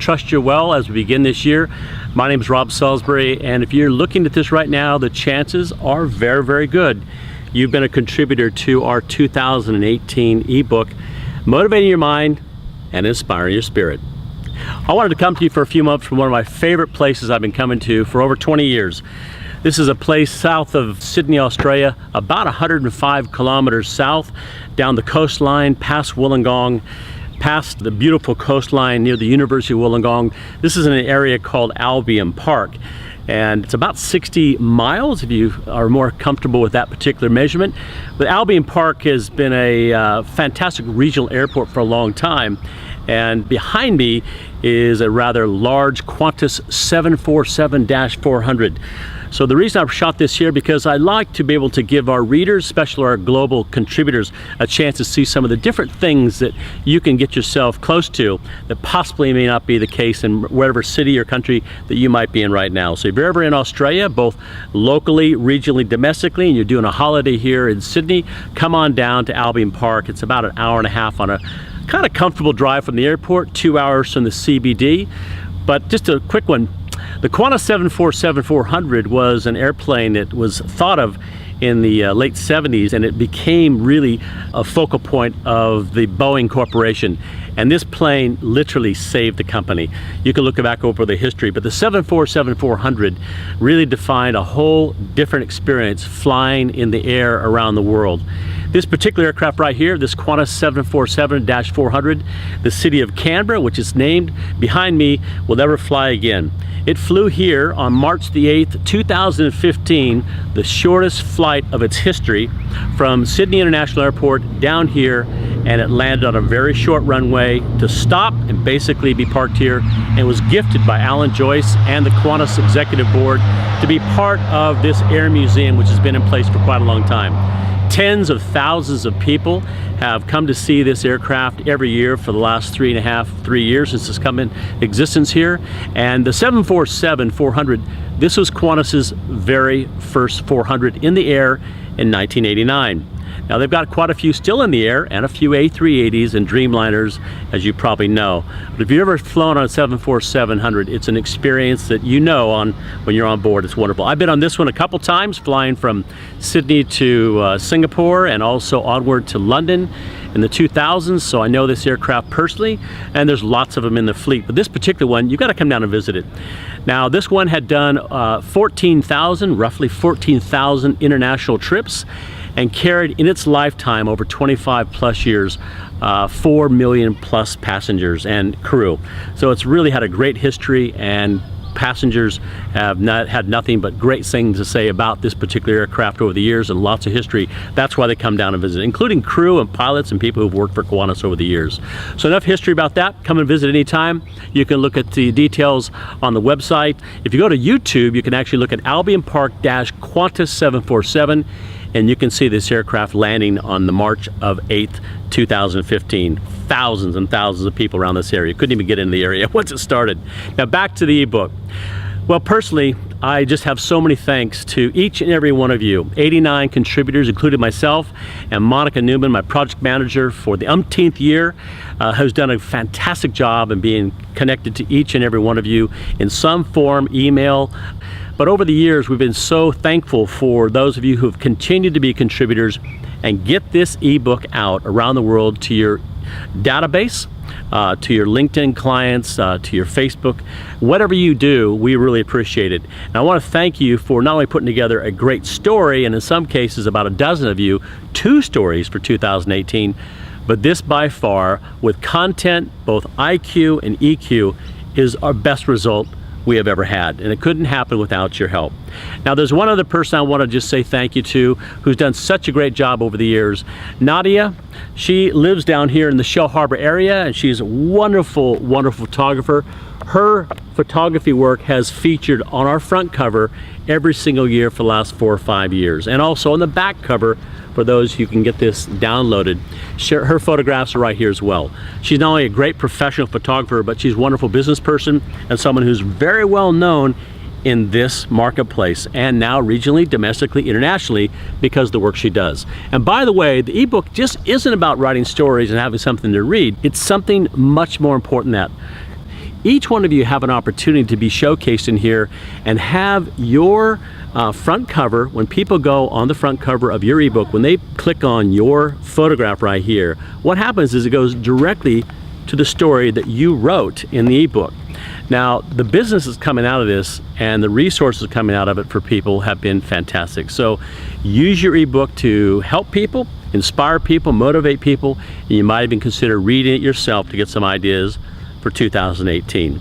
trust you're well as we begin this year. My name is Rob Salisbury, and if you're looking at this right now, the chances are very, very good you've been a contributor to our 2018 ebook, Motivating Your Mind and Inspiring Your Spirit. I wanted to come to you for a few months from one of my favorite places I've been coming to for over 20 years. This is a place south of Sydney, Australia, about 105 kilometers south, down the coastline, past Wollongong, past the beautiful coastline near the University of Wollongong. This is in an area called Albion Park, and it's about 60 miles if you are more comfortable with that particular measurement. But Albion Park has been a fantastic regional airport for a long time, and behind me is a rather large Qantas 747-400. So the reason I've shot this here, because I like to be able to give our readers, especially our global contributors, a chance to see some of the different things that you can get yourself close to that possibly may not be the case in whatever city or country that you might be in right now. So if you're ever in Australia, both locally, regionally, domestically, and you're doing a holiday here in Sydney, come on down to Albion Park. It's about an hour and a half on a kind of comfortable drive from the airport, 2 hours from the CBD. But just a quick one. The Qantas 747-400 was an airplane that was thought of in the late 70s, and it became really a focal point of the Boeing Corporation. And this plane literally saved the company. You can look back over the history, but the 747-400 really defined a whole different experience flying in the air around the world. This particular aircraft right here, this Qantas 747-400, the city of Canberra, which is named behind me, will never fly again. It flew here on March the 8th, 2015, the shortest flight of its history, from Sydney International Airport down here, and it landed on a very short runway to stop and basically be parked here, and was gifted by Alan Joyce and the Qantas Executive Board to be part of this Air Museum, which has been in place for quite a long time. Tens of thousands of people have come to see this aircraft every year for the last 3 years since it's come in existence here. And the 747-400, this was Qantas's very first 400 in the air in 1989. Now they've got quite a few still in the air, and a few A380s and Dreamliners, as you probably know. But if you've ever flown on a 747-400, it's an experience that you know on when you're on board. It's wonderful. I've been on this one a couple times, flying from Sydney to Singapore and also onward to London in the 2000s, so I know this aircraft personally, and there's lots of them in the fleet. But this particular one, you've got to come down and visit it. Now, this one had done roughly 14,000 international trips, and carried in its lifetime over 25 plus years 4 million plus passengers and crew. So it's really had a great history, and passengers have had nothing but great things to say about this particular aircraft over the years, and lots of history. That's why they come down and visit, including crew and pilots and people who've worked for Qantas over the years. So enough history about that. Come and visit anytime. You can look at the details on the website. If you go to YouTube, you can actually look at Albion Park-Qantas 747, and you can see this aircraft landing on the March of 8th, 2015. Thousands and thousands of people around this area. Couldn't even get into the area once it started. Now back to the ebook. Well, personally, I just have so many thanks to each and every one of you. 89 contributors, including myself, and Monica Newman, my project manager for the umpteenth year, who's done a fantastic job in being connected to each and every one of you in some form, email. But over the years, we've been so thankful for those of you who have continued to be contributors and get this ebook out around the world to your database, to your LinkedIn clients, to your Facebook. Whatever you do, we really appreciate it. And I want to thank you for not only putting together a great story, and in some cases about a dozen of you, 2 stories for 2018, but this by far, with content, both IQ and EQ, is our best result we have ever had, and it couldn't happen without your help. Now there's one other person I want to just say thank you to, who's done such a great job over the years. Nadia, she lives down here in the Shell Harbor area, and she's a wonderful, wonderful photographer. Her photography work has featured on our front cover every single year for the last 4 or 5 years, and also on the back cover for those who can get this downloaded. Her photographs are right here as well. She's not only a great professional photographer, but she's a wonderful business person and someone who's very well known in this marketplace, and now regionally, domestically, internationally, because of the work she does. And by the way, the ebook just isn't about writing stories and having something to read. It's something much more important than that. each one of you have an opportunity to be showcased in here and have your front cover. When people go on the front cover of your ebook, when they click on your photograph right here, what happens is it goes directly to the story that you wrote in the ebook. Now, the businesses coming out of this and the resources coming out of it for people have been fantastic. So use your ebook to help people, inspire people, motivate people, and you might even consider reading it yourself to get some ideas for 2018.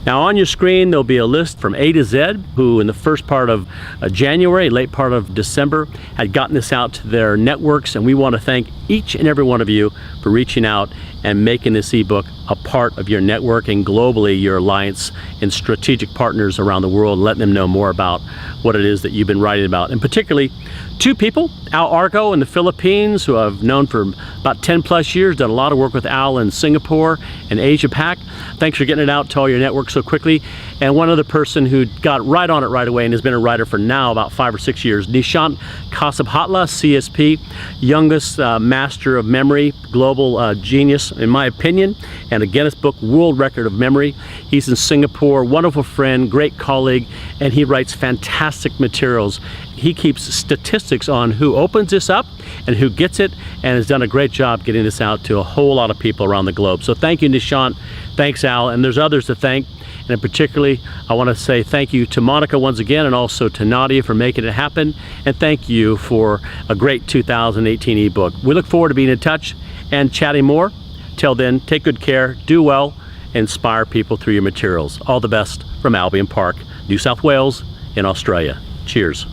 Now on your screen there'll be a list from A to Z who in the first part of January, late part of December, had gotten this out to their networks, and we want to thank each and every one of you for reaching out and making this ebook a part of your network and globally your alliance and strategic partners around the world, letting them know more about what it is that you've been writing about. And particularly two people, Al Argo in the Philippines, who I've known for about 10 plus years, done a lot of work with Al in Singapore and Asia Pac. Thanks for getting it out to all your network so quickly. And one other person who got right on it right away and has been a writer for now about 5 or 6 years, Nishant Kasabhatla, CSP, youngest master of memory, global genius in my opinion, and a Guinness Book World Record of Memory. He's in Singapore, wonderful friend, great colleague, and he writes fantastic materials. He keeps statistics on who opens this up and who gets it, and has done a great job getting this out to a whole lot of people around the globe. So thank you, Nishant. Thanks, Al. And there's others to thank. And particularly, I want to say thank you to Monica once again, and also to Nadia for making it happen. And thank you for a great 2018 ebook. We look forward to being in touch and chatting more. Till then, take good care, do well, inspire people through your materials. All the best from Albion Park, New South Wales in Australia. Cheers.